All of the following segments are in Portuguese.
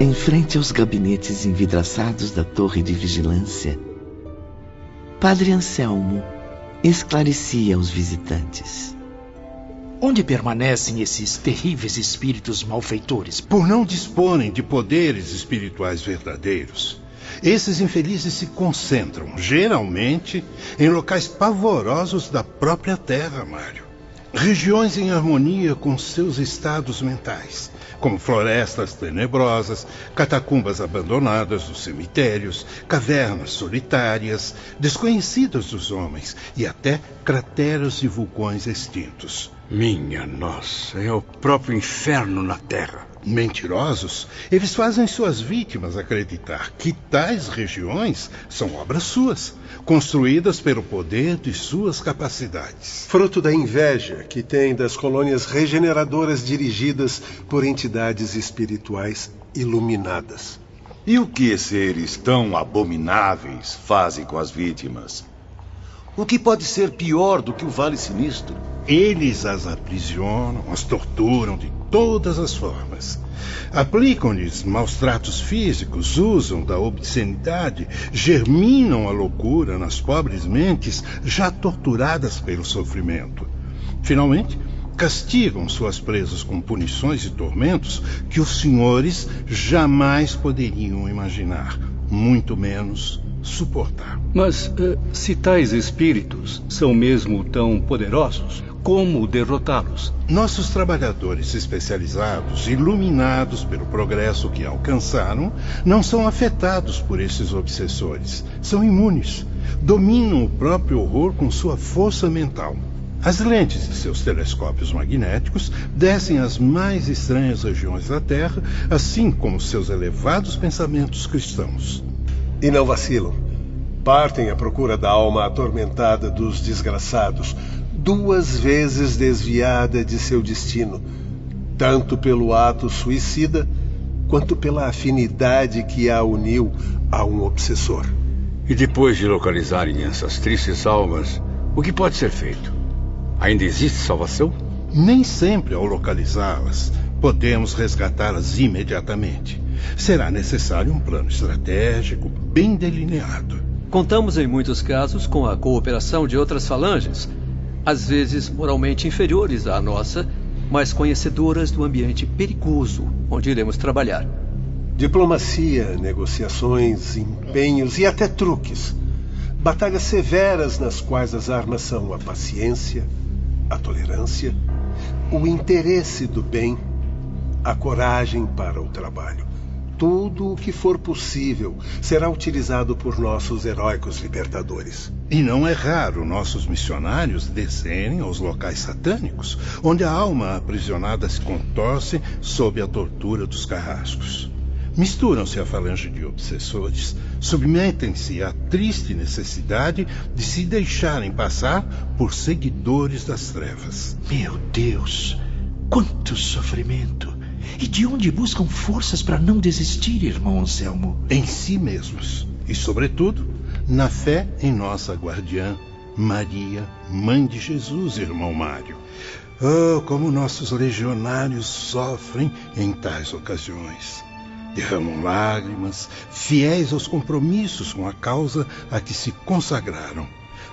Em frente aos gabinetes envidraçados da torre de vigilância, Padre Anselmo esclarecia aos visitantes. Onde permanecem esses terríveis espíritos malfeitores? Por não disporem de poderes espirituais verdadeiros, esses infelizes se concentram, geralmente, em locais pavorosos da própria Terra, Mário. Regiões em harmonia com seus estados mentais, como florestas tenebrosas, catacumbas abandonadas dos cemitérios, cavernas solitárias, desconhecidas dos homens, e até crateras de vulcões extintos. Minha nossa, é o próprio inferno na Terra. Mentirosos, eles fazem suas vítimas acreditar que tais regiões são obras suas, construídas pelo poder de suas capacidades. Fruto da inveja que tem das colônias regeneradoras dirigidas por entidades espirituais iluminadas. E o que seres tão abomináveis fazem com as vítimas? O que pode ser pior do que o Vale Sinistro? Eles as aprisionam, as torturam de todas as formas. Aplicam-lhes maus tratos físicos, usam da obscenidade, germinam a loucura nas pobres mentes já torturadas pelo sofrimento. Finalmente, castigam suas presas com punições e tormentos que os senhores jamais poderiam imaginar, muito menos suportar. Mas se tais espíritos são mesmo tão poderosos, como derrotá-los? Nossos trabalhadores especializados, iluminados pelo progresso que alcançaram, não são afetados por esses obsessores. São imunes. Dominam o próprio horror com sua força mental. As lentes de seus telescópios magnéticos descem às mais estranhas regiões da Terra, assim como seus elevados pensamentos cristãos. E não vacilam. Partem à procura da alma atormentada dos desgraçados, 2 vezes desviada de seu destino, tanto pelo ato suicida, quanto pela afinidade que a uniu a um obsessor. E depois de localizarem essas tristes almas, o que pode ser feito? Ainda existe salvação? Nem sempre, ao localizá-las, podemos resgatá-las imediatamente. Será necessário um plano estratégico bem delineado. Contamos em muitos casos com a cooperação de outras falanges, às vezes moralmente inferiores à nossa, mas conhecedoras do ambiente perigoso onde iremos trabalhar. Diplomacia, negociações, empenhos e até truques. Batalhas severas nas quais as armas são a paciência, a tolerância, o interesse do bem, a coragem para o trabalho. Tudo o que for possível será utilizado por nossos heróicos libertadores. E não é raro nossos missionários descerem aos locais satânicos, onde a alma aprisionada se contorce sob a tortura dos carrascos. Misturam-se à falange de obsessores, submetem-se à triste necessidade de se deixarem passar por seguidores das trevas. Meu Deus, quanto sofrimento! E de onde buscam forças para não desistir, irmão Anselmo? Em si mesmos. E, sobretudo, na fé em nossa guardiã, Maria, Mãe de Jesus, irmão Mário. Oh, como nossos legionários sofrem em tais ocasiões. Derramam lágrimas, fiéis aos compromissos com a causa a que se consagraram.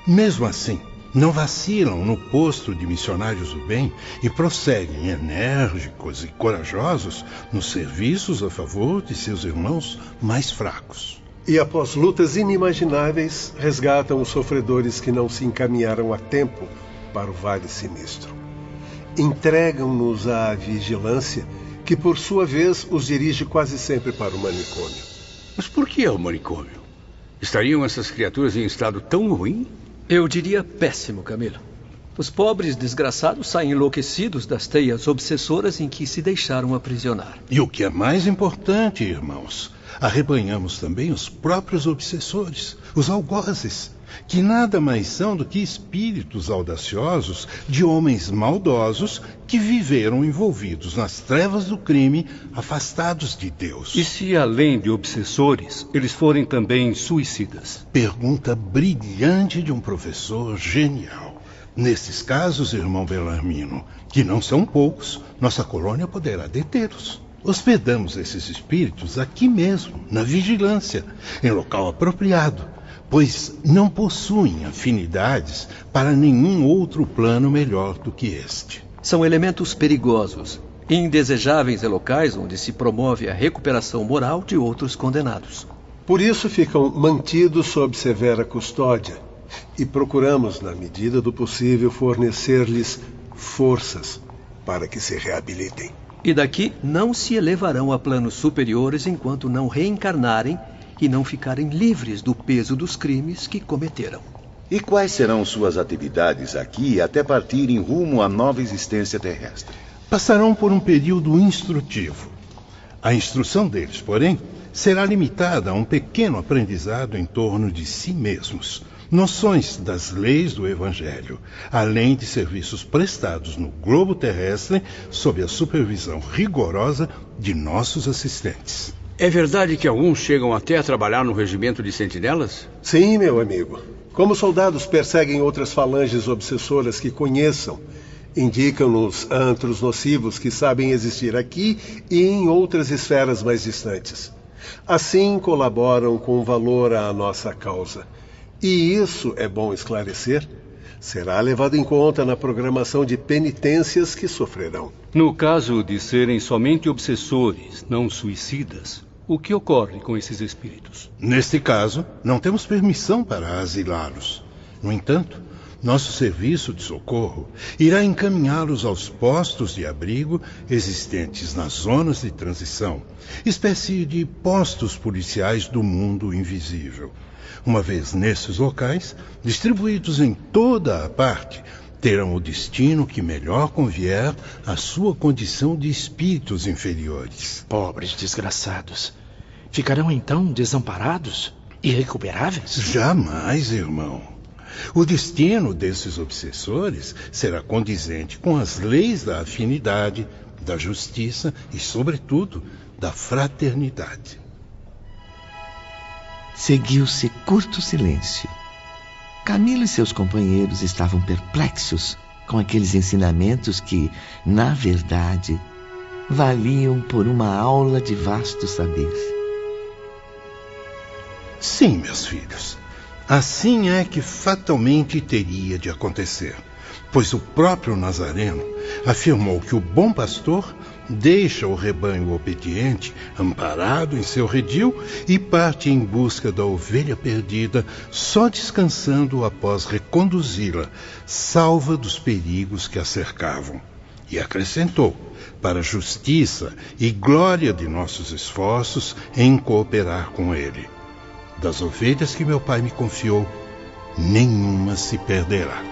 Mesmo assim, não vacilam no posto de missionários do bem e prosseguem enérgicos e corajosos nos serviços a favor de seus irmãos mais fracos. E após lutas inimagináveis, resgatam os sofredores que não se encaminharam a tempo para o Vale Sinistro. Entregam-nos à vigilância, que por sua vez os dirige quase sempre para o manicômio. Mas por que ao manicômio? Estariam essas criaturas em estado tão ruim? Eu diria péssimo, Camilo. Os pobres desgraçados saem enlouquecidos das teias obsessoras em que se deixaram aprisionar. E o que é mais importante, irmãos, arrebanhamos também os próprios obsessores, os algozes, que nada mais são do que espíritos audaciosos de homens maldosos que viveram envolvidos nas trevas do crime, afastados de Deus. E se, além de obsessores, eles forem também suicidas? Pergunta brilhante de um professor genial. Nesses casos, irmão Belarmino, que não são poucos, nossa colônia poderá detê-los. hospedamos esses espíritos aqui mesmo, na vigilância, em local apropriado, pois não possuem afinidades para nenhum outro plano melhor do que este. São elementos perigosos, indesejáveis em locais onde se promove a recuperação moral de outros condenados. Por isso ficam mantidos sob severa custódia e procuramos, na medida do possível, fornecer-lhes forças para que se reabilitem. E daqui não se elevarão a planos superiores enquanto não reencarnarem e não ficarem livres do peso dos crimes que cometeram. E quais serão suas atividades aqui até partirem rumo à nova existência terrestre? Passarão por um período instrutivo. A instrução deles, porém, será limitada a um pequeno aprendizado em torno de si mesmos, noções das leis do Evangelho, além de serviços prestados no globo terrestre sob a supervisão rigorosa de nossos assistentes. É verdade que alguns chegam até a trabalhar no regimento de sentinelas? Sim, meu amigo. Como soldados perseguem outras falanges obsessoras que conheçam, indicam-nos antros nocivos que sabem existir aqui e em outras esferas mais distantes. Assim colaboram com valor à nossa causa. E isso, é bom esclarecer, será levado em conta na programação de penitências que sofrerão. No caso de serem somente obsessores, não suicidas, o que ocorre com esses espíritos? Neste caso, não temos permissão para asilá-los. No entanto, nosso serviço de socorro irá encaminhá-los aos postos de abrigo existentes nas zonas de transição, espécie de postos policiais do mundo invisível. Uma vez nesses locais, distribuídos em toda a parte, terão o destino que melhor convier à sua condição de espíritos inferiores. Pobres desgraçados. Ficarão então desamparados? Irrecuperáveis? Jamais, irmão. O destino desses obsessores será condizente com as leis da afinidade, da justiça e, sobretudo, da fraternidade. Seguiu-se curto silêncio. Camilo e seus companheiros estavam perplexos com aqueles ensinamentos que, na verdade, valiam por uma aula de vasto saber. Sim, meus filhos. Assim é que fatalmente teria de acontecer, pois o próprio Nazareno afirmou que o bom pastor deixa o rebanho obediente, amparado em seu redil, e parte em busca da ovelha perdida, só descansando após reconduzi-la, salva dos perigos que a cercavam. E acrescentou, para a justiça e glória de nossos esforços em cooperar com ele: das ovelhas que meu pai me confiou, nenhuma se perderá.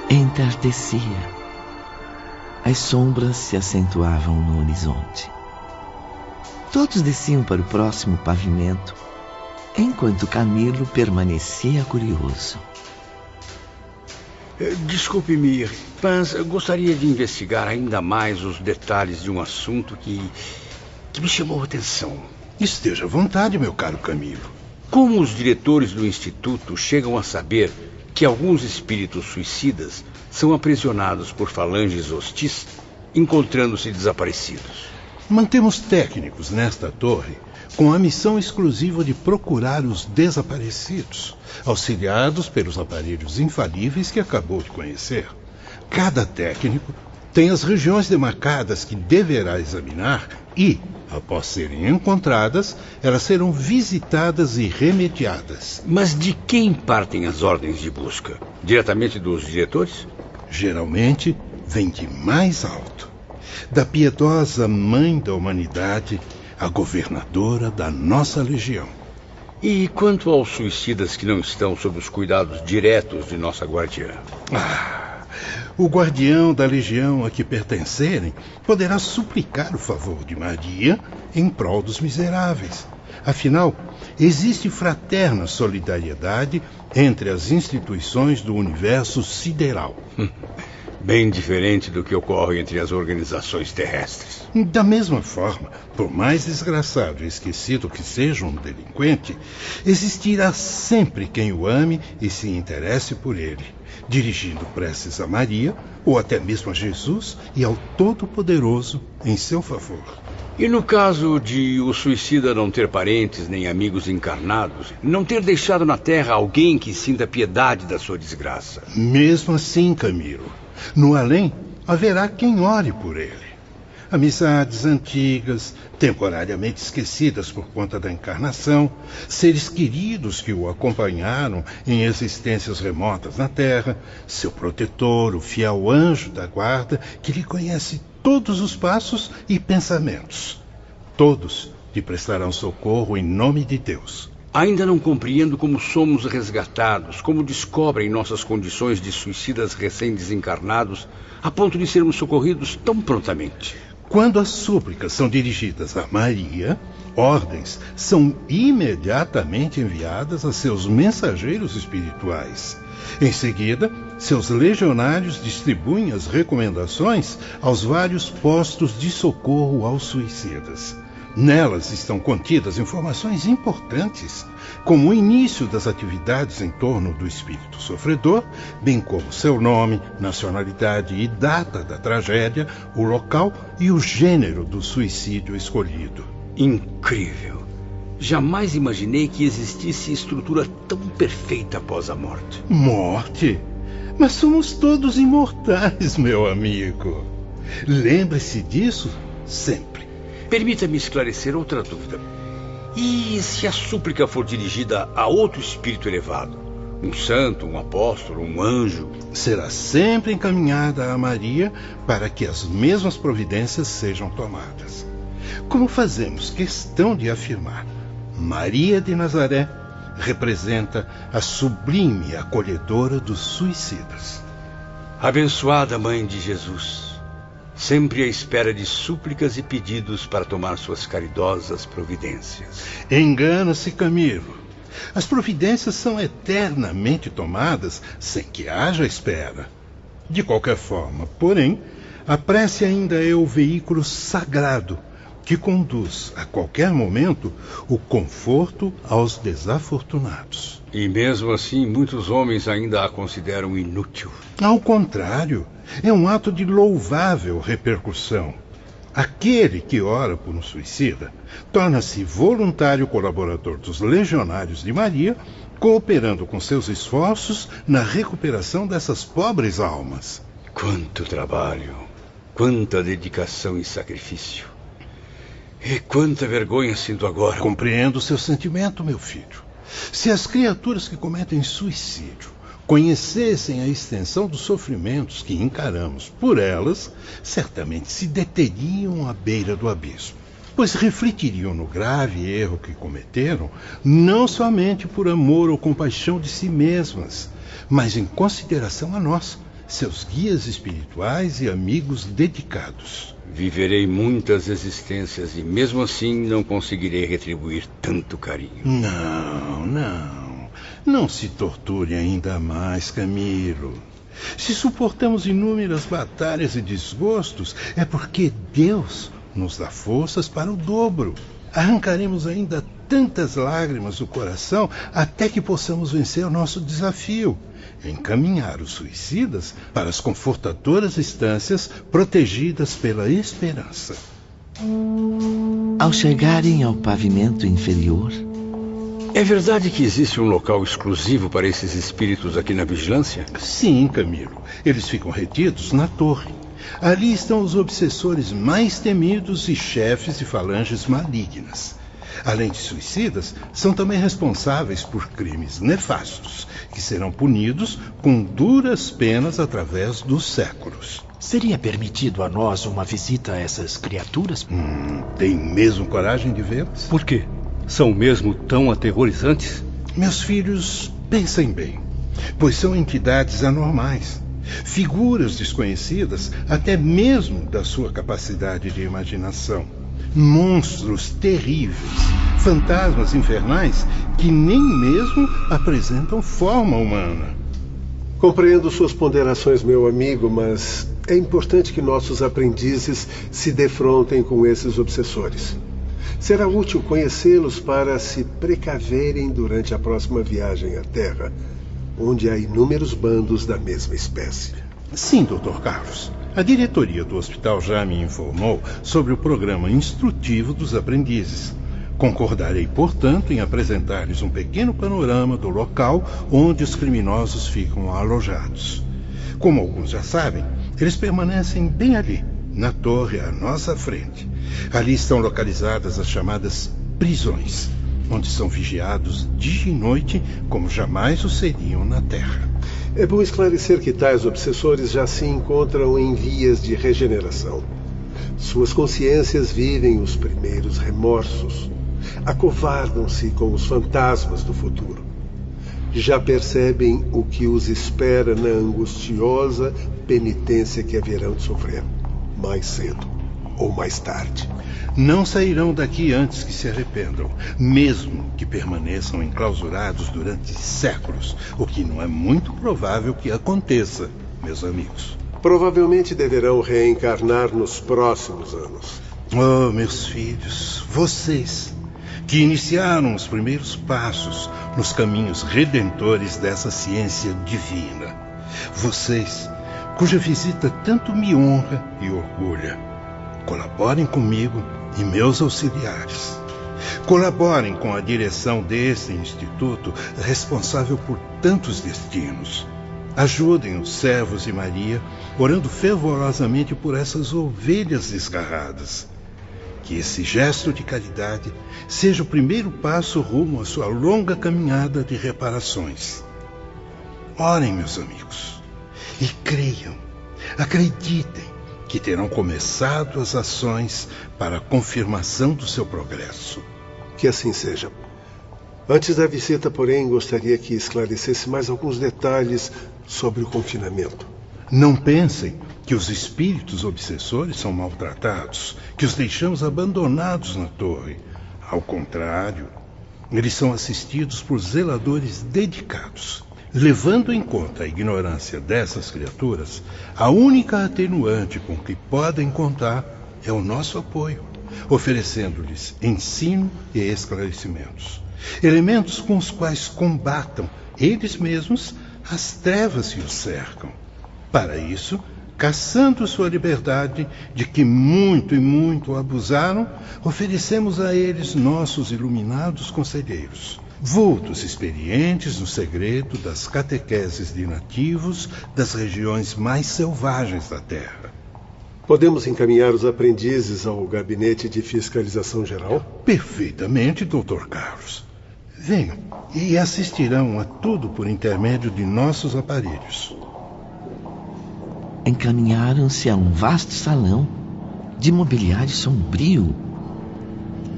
Entardecia. As sombras se acentuavam no horizonte. Todos desciam para o próximo pavimento, enquanto Camilo permanecia curioso. Desculpe-me, mas gostaria de investigar ainda mais os detalhes de um assunto que me chamou a atenção. Esteja à vontade, meu caro Camilo. Como os diretores do Instituto chegam a saber que alguns espíritos suicidas são aprisionados por falanges hostis, encontrando-se desaparecidos? Mantemos técnicos nesta torre com a missão exclusiva de procurar os desaparecidos, auxiliados pelos aparelhos infalíveis que acabou de conhecer. Cada técnico tem as regiões demarcadas que deverá examinar e, após serem encontradas, elas serão visitadas e remediadas. Mas de quem partem as ordens de busca? Diretamente dos diretores? Geralmente, vem de mais alto. Da piedosa mãe da humanidade, a governadora da nossa legião. E quanto aos suicidas que não estão sob os cuidados diretos de nossa guardiã? O guardião da legião a que pertencerem poderá suplicar o favor de Maria em prol dos miseráveis. Afinal, existe fraterna solidariedade entre as instituições do universo sideral. Bem diferente do que ocorre entre as organizações terrestres. Da mesma forma, por mais desgraçado e esquecido que seja um delinquente, existirá sempre quem o ame e se interesse por ele, dirigindo preces a Maria, ou até mesmo a Jesus e ao Todo-Poderoso em seu favor. E no caso de o suicida não ter parentes nem amigos encarnados, não ter deixado na Terra alguém que sinta piedade da sua desgraça? Mesmo assim, Camilo, no além haverá quem ore por ele. Amizades antigas, temporariamente esquecidas por conta da encarnação, seres queridos que o acompanharam em existências remotas na Terra, seu protetor, o fiel anjo da guarda, que lhe conhece todos os passos e pensamentos. Todos lhe prestarão socorro em nome de Deus. Ainda não compreendo como somos resgatados, como descobrem nossas condições de suicidas recém-desencarnados, a ponto de sermos socorridos tão prontamente. Quando as súplicas são dirigidas a Maria, ordens são imediatamente enviadas a seus mensageiros espirituais. Em seguida, seus legionários distribuem as recomendações aos vários postos de socorro aos suicidas. Nelas estão contidas informações importantes, como o início das atividades em torno do espírito sofredor, bem como seu nome, nacionalidade e data da tragédia, o local e o gênero do suicídio escolhido. Incrível! Jamais imaginei que existisse estrutura tão perfeita após a morte. Morte? Mas somos todos imortais, meu amigo. Lembre-se disso sempre. Permita-me esclarecer outra dúvida. E se a súplica for dirigida a outro espírito elevado? Um santo, um apóstolo, um anjo? Será sempre encaminhada a Maria para que as mesmas providências sejam tomadas. Como fazemos questão de afirmar, Maria de Nazaré representa a sublime acolhedora dos suicidas. Abençoada Mãe de Jesus, sempre à espera de súplicas e pedidos para tomar suas caridosas providências. Engana-se, Camilo. As providências são eternamente tomadas sem que haja espera. De qualquer forma, porém, a prece ainda é o veículo sagrado que conduz, a qualquer momento, o conforto aos desafortunados. E mesmo assim, muitos homens ainda a consideram inútil. Ao contrário, é um ato de louvável repercussão. Aquele que ora por um suicida torna-se voluntário colaborador dos legionários de Maria, cooperando com seus esforços na recuperação dessas pobres almas. Quanto trabalho, quanta dedicação e sacrifício. E quanta vergonha sinto agora. Compreendo o seu sentimento, meu filho. Se as criaturas que cometem suicídio conhecessem a extensão dos sofrimentos que encaramos por elas, certamente se deteriam à beira do abismo, pois refletiriam no grave erro que cometeram, não somente por amor ou compaixão de si mesmas, mas em consideração a nós, seus guias espirituais e amigos dedicados. Viverei muitas existências e mesmo assim não conseguirei retribuir tanto carinho. Não se torture ainda mais, Camilo. Se suportamos inúmeras batalhas e desgostos, é porque Deus nos dá forças para o dobro. Arrancaremos ainda tantas lágrimas do coração até que possamos vencer o nosso desafio, encaminhar os suicidas para as confortadoras estâncias protegidas pela esperança. Ao chegarem ao pavimento inferior... É verdade que existe um local exclusivo para esses espíritos aqui na vigilância? Sim, Camilo. Eles ficam retidos na torre. Ali estão os obsessores mais temidos e chefes de falanges malignas. Além de suicidas, são também responsáveis por crimes nefastos, que serão punidos com duras penas através dos séculos. Seria permitido a nós uma visita a essas criaturas? Tem mesmo coragem de vê-las? Por quê? São mesmo tão aterrorizantes? Meus filhos, pensem bem, pois são entidades anormais, figuras desconhecidas até mesmo da sua capacidade de imaginação, monstros terríveis, fantasmas infernais que nem mesmo apresentam forma humana. Compreendo suas ponderações, meu amigo, mas é importante que nossos aprendizes se defrontem com esses obsessores. Será útil conhecê-los para se precaverem durante a próxima viagem à Terra, onde há inúmeros bandos da mesma espécie. Sim, Dr. Carlos. A diretoria do hospital já me informou sobre o programa instrutivo dos aprendizes. Concordarei, portanto, em apresentar-lhes um pequeno panorama do local onde os criminosos ficam alojados. Como alguns já sabem, eles permanecem bem ali, na torre à nossa frente. Ali estão localizadas as chamadas prisões, onde são vigiados dia e noite como jamais o seriam na Terra. É bom esclarecer que tais obsessores já se encontram em vias de regeneração. Suas consciências vivem os primeiros remorsos. Acovardam-se com os fantasmas do futuro. Já percebem o que os espera na angustiosa penitência que haverão de sofrer, mais cedo ou mais tarde. Não sairão daqui antes que se arrependam, mesmo que permaneçam enclausurados durante séculos, o que não é muito provável que aconteça, meus amigos. Provavelmente deverão reencarnar nos próximos anos. Oh, meus filhos, vocês que iniciaram os primeiros passos nos caminhos redentores dessa ciência divina. Vocês, cuja visita tanto me honra e orgulha. Colaborem comigo e meus auxiliares. Colaborem com a direção desse instituto responsável por tantos destinos. Ajudem os servos de Maria, orando fervorosamente por essas ovelhas desgarradas. Que esse gesto de caridade seja o primeiro passo rumo à sua longa caminhada de reparações. Orem, meus amigos, e creiam, acreditem que terão começado as ações para a confirmação do seu progresso. Que assim seja. Antes da visita, porém, gostaria que esclarecesse mais alguns detalhes sobre o confinamento. Não pensem que os espíritos obsessores são maltratados, que os deixamos abandonados na torre. Ao contrário, eles são assistidos por zeladores dedicados. Levando em conta a ignorância dessas criaturas, a única atenuante com que podem contar é o nosso apoio, oferecendo-lhes ensino e esclarecimentos. Elementos com os quais combatam, eles mesmos, as trevas que os cercam. Para isso, caçando sua liberdade, de que muito e muito abusaram, oferecemos a eles nossos iluminados conselheiros, vultos experientes no segredo das catequeses de nativos das regiões mais selvagens da Terra. Podemos encaminhar os aprendizes ao gabinete de fiscalização geral? Perfeitamente, Dr. Carlos. Venham e assistirão a tudo por intermédio de nossos aparelhos. Encaminharam-se a um vasto salão de mobiliário sombrio,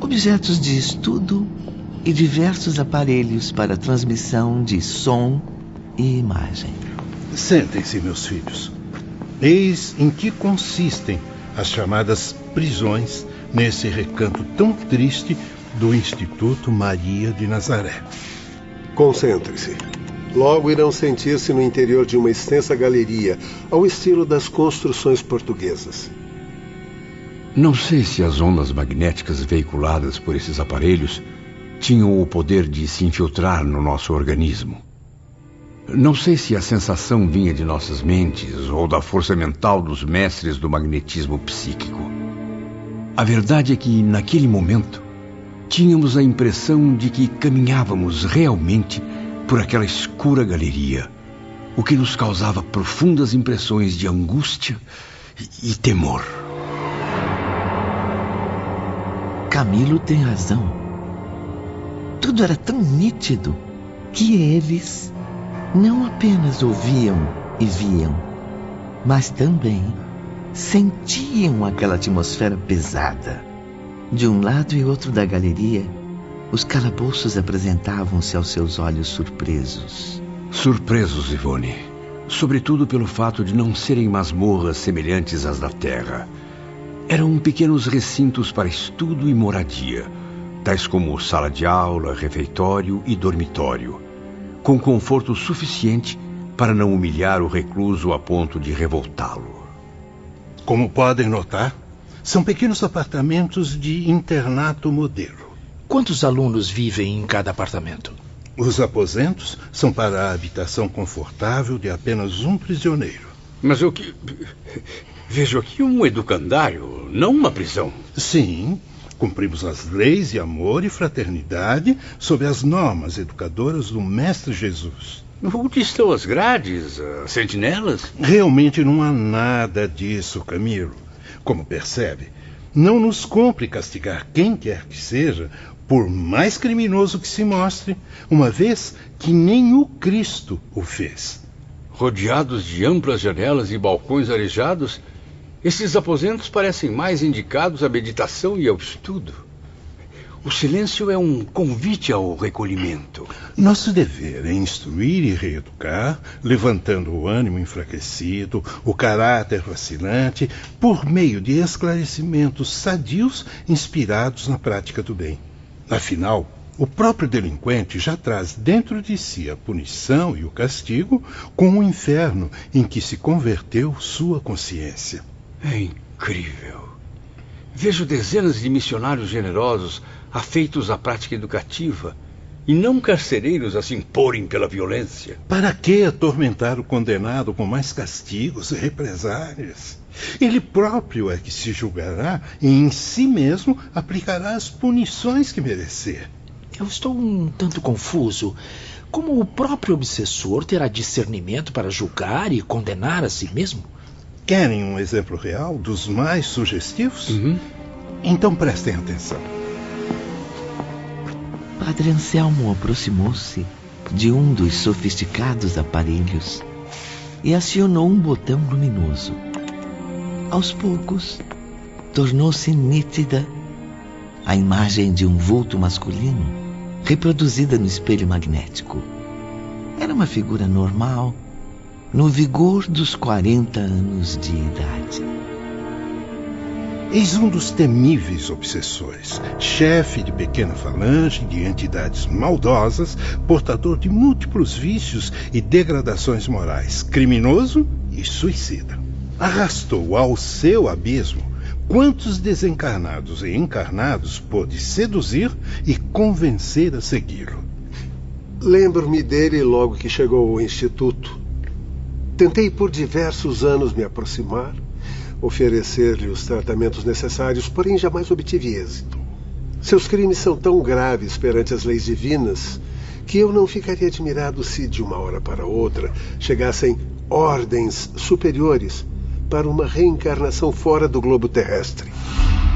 objetos de estudo e diversos aparelhos para transmissão de som e imagem. Sentem-se, meus filhos. Eis em que consistem as chamadas prisões nesse recanto tão triste do Instituto Maria de Nazaré. Concentre-se. Logo irão sentir-se no interior de uma extensa galeria, ao estilo das construções portuguesas. Não sei se as ondas magnéticas veiculadas por esses aparelhos tinham o poder de se infiltrar no nosso organismo. Não sei se a sensação vinha de nossas mentes ou da força mental dos mestres do magnetismo psíquico. A verdade é que, naquele momento, tínhamos a impressão de que caminhávamos realmente por aquela escura galeria, o que nos causava profundas impressões de angústia e temor. Camilo tem razão. Tudo era tão nítido que eles não apenas ouviam e viam, mas também sentiam aquela atmosfera pesada. De um lado e outro da galeria, os calabouços apresentavam-se aos seus olhos surpresos. Surpresos, Ivone. Sobretudo pelo fato de não serem masmorras semelhantes às da Terra. Eram pequenos recintos para estudo e moradia, tais como sala de aula, refeitório e dormitório, com conforto suficiente para não humilhar o recluso a ponto de revoltá-lo. Como podem notar, são pequenos apartamentos de internato modelo. Quantos alunos vivem em cada apartamento? Os aposentos são para a habitação confortável de apenas um prisioneiro. Mas o que... Vejo aqui um educandário, não uma prisão. Sim, cumprimos as leis de amor e fraternidade sob as normas educadoras do Mestre Jesus. Onde estão as grades, as sentinelas? Realmente não há nada disso, Camilo. Como percebe, não nos cumpre castigar quem quer que seja, por mais criminoso que se mostre, uma vez que nem o Cristo o fez. Rodeados de amplas janelas e balcões arejados, esses aposentos parecem mais indicados à meditação e ao estudo. O silêncio é um convite ao recolhimento. Nosso dever é instruir e reeducar, levantando o ânimo enfraquecido, o caráter vacilante, por meio de esclarecimentos sadios inspirados na prática do bem. Afinal, o próprio delinquente já traz dentro de si a punição e o castigo com o inferno em que se converteu sua consciência. É incrível. Vejo dezenas de missionários generosos afeitos à prática educativa e não carcereiros a se imporem pela violência. Para que atormentar o condenado com mais castigos e represálias? Ele próprio é que se julgará e em si mesmo aplicará as punições que merecer. Eu estou um tanto confuso. Como o próprio obsessor terá discernimento para julgar e condenar a si mesmo? Querem um exemplo real dos mais sugestivos? Então prestem atenção. Padre Anselmo aproximou-se de um dos sofisticados aparelhos e acionou um botão luminoso. Aos poucos, tornou-se nítida a imagem de um vulto masculino reproduzida no espelho magnético. Era uma figura normal, no vigor dos 40 anos de idade. Eis um dos temíveis obsessores, chefe de pequena falange de entidades maldosas, portador de múltiplos vícios e degradações morais, criminoso e suicida. Arrastou ao seu abismo quantos desencarnados e encarnados pôde seduzir e convencer a segui-lo. Lembro-me dele logo que chegou ao Instituto. Tentei por diversos anos me aproximar, oferecer-lhe os tratamentos necessários, porém jamais obtive êxito. Seus crimes são tão graves perante as leis divinas que eu não ficaria admirado se, de uma hora para outra, chegassem ordens superiores para uma reencarnação fora do globo terrestre,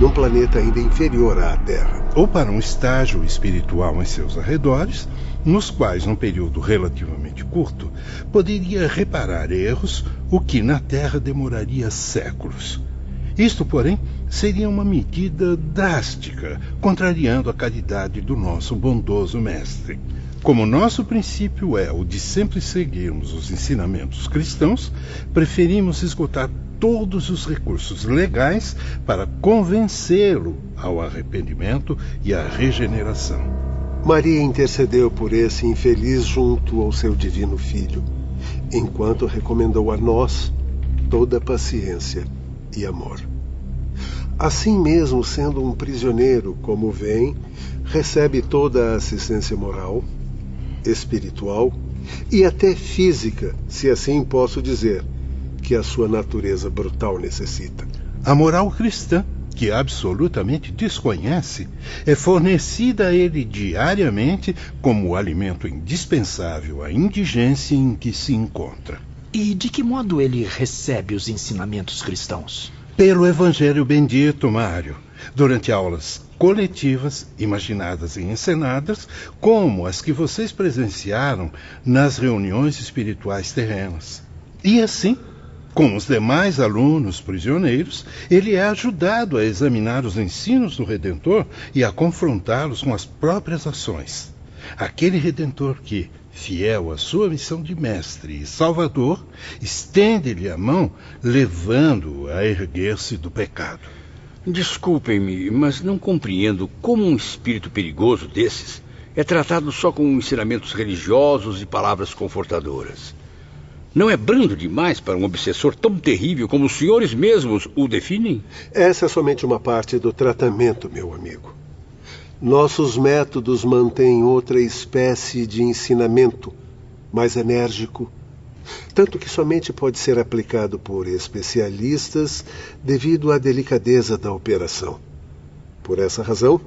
num planeta ainda inferior à Terra. Ou para um estágio espiritual em seus arredores, nos quais, num período relativamente curto, poderia reparar erros, o que na Terra demoraria séculos. Isto, porém, seria uma medida drástica, contrariando a caridade do nosso bondoso mestre. Como nosso princípio é o de sempre seguirmos os ensinamentos cristãos, preferimos esgotar todos os recursos legais para convencê-lo ao arrependimento e à regeneração. Maria intercedeu por esse infeliz junto ao seu divino Filho, enquanto recomendou a nós toda paciência e amor. Assim mesmo, sendo um prisioneiro como vem, recebe toda a assistência moral, espiritual e até física, se assim posso dizer, que a sua natureza brutal necessita. A moral cristã, que absolutamente desconhece, é fornecida a ele diariamente como o alimento indispensável à indigência em que se encontra. E de que modo ele recebe os ensinamentos cristãos? Pelo Evangelho bendito, Mário, durante aulas coletivas, imaginadas e encenadas, como as que vocês presenciaram nas reuniões espirituais terrenas. E assim, com os demais alunos prisioneiros, ele é ajudado a examinar os ensinos do Redentor e a confrontá-los com as próprias ações. Aquele Redentor que, fiel à sua missão de mestre e salvador, estende-lhe a mão, levando-o a erguer-se do pecado. Desculpem-me, mas não compreendo como um espírito perigoso desses é tratado só com ensinamentos religiosos e palavras confortadoras. Não é brando demais para um obsessor tão terrível como os senhores mesmos o definem? Essa é somente uma parte do tratamento, meu amigo. Nossos métodos mantêm outra espécie de ensinamento, mais enérgico, tanto que somente pode ser aplicado por especialistas devido à delicadeza da operação. Por essa razão,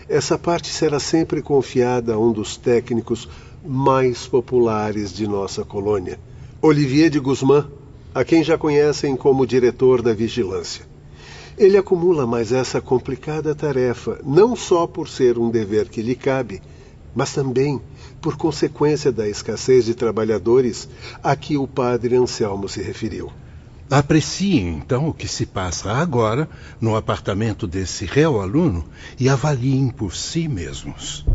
essa parte será sempre confiada a um dos técnicos mais populares de nossa colônia, Olivier de Guzmán, a quem já conhecem como diretor da vigilância. Ele acumula mais essa complicada tarefa, não só por ser um dever que lhe cabe, mas também por consequência da escassez de trabalhadores a que o padre Anselmo se referiu. Apreciem, então, o que se passa agora no apartamento desse réu aluno e avaliem por si mesmos.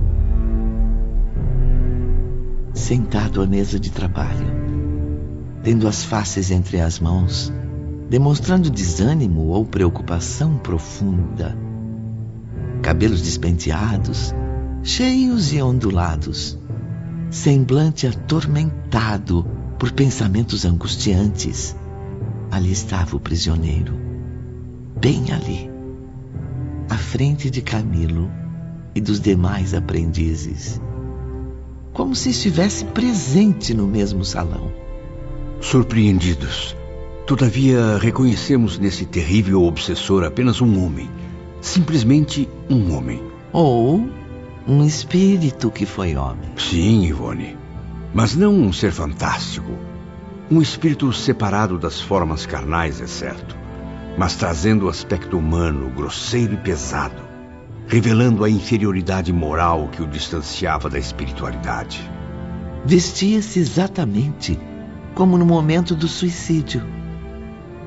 Sentado à mesa de trabalho, tendo as faces entre as mãos, demonstrando desânimo ou preocupação profunda. Cabelos despenteados, cheios e ondulados, semblante atormentado por pensamentos angustiantes. Ali estava o prisioneiro, bem ali, à frente de Camilo e dos demais aprendizes, como se estivesse presente no mesmo salão. Surpreendidos, todavia reconhecemos nesse terrível obsessor apenas um homem, simplesmente um homem. Ou um espírito que foi homem. Sim, Ivone, mas não um ser fantástico. Um espírito separado das formas carnais, é certo, mas trazendo o aspecto humano, grosseiro e pesado, revelando a inferioridade moral que o distanciava da espiritualidade. Vestia-se exatamente como no momento do suicídio.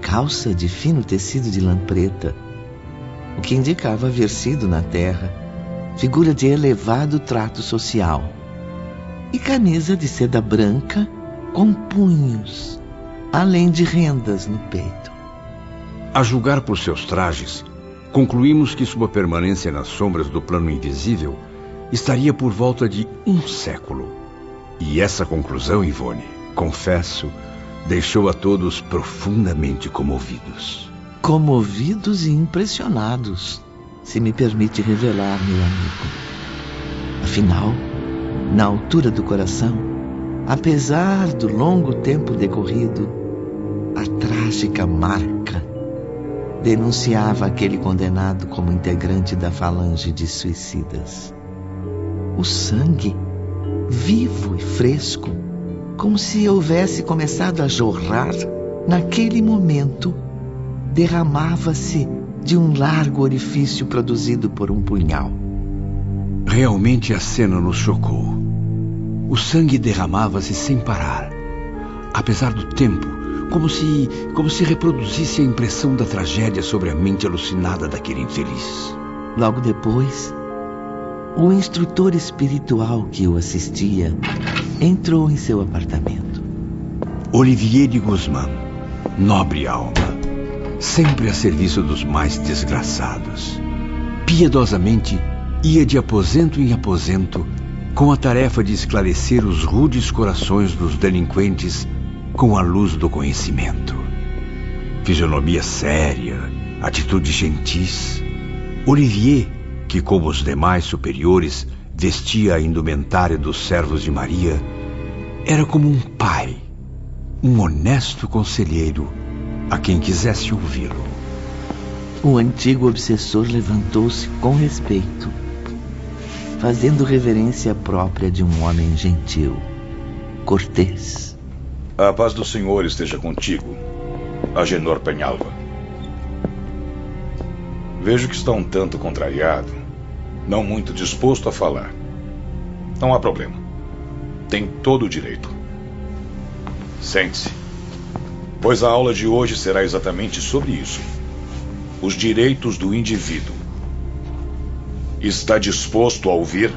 Calça de fino tecido de lã preta, o que indicava haver sido na terra figura de elevado trato social, e camisa de seda branca com punhos, além de rendas no peito. A julgar por seus trajes, concluímos que sua permanência nas sombras do plano invisível estaria por volta de 1 século. E essa conclusão, Ivone, confesso, deixou a todos profundamente comovidos. Comovidos e impressionados, se me permite revelar, meu amigo. Afinal, na altura do coração, apesar do longo tempo decorrido, a trágica marca denunciava aquele condenado como integrante da falange de suicidas. O sangue, vivo e fresco, como se houvesse começado a jorrar, naquele momento, derramava-se de um largo orifício produzido por um punhal. Realmente a cena nos chocou. O sangue derramava-se sem parar, apesar do tempo, como se reproduzisse a impressão da tragédia sobre a mente alucinada daquele infeliz. Logo depois, o instrutor espiritual que o assistia entrou em seu apartamento. Olivier de Guzmán, nobre alma, sempre a serviço dos mais desgraçados. Piedosamente ia de aposento em aposento com a tarefa de esclarecer os rudes corações dos delinquentes com a luz do conhecimento. Fisionomia séria, atitudes gentis. Olivier, que como os demais superiores vestia a indumentária dos servos de Maria, era como um pai, um honesto conselheiro a quem quisesse ouvi-lo. O antigo obsessor levantou-se com respeito, fazendo reverência própria de um homem gentil, cortês. A paz do Senhor esteja contigo, Agenor Penhalva. Vejo que está um tanto contrariado, não muito disposto a falar. Não há problema. Tem todo o direito. Sente-se, pois a aula de hoje será exatamente sobre isso. Os direitos do indivíduo. Está disposto a ouvir?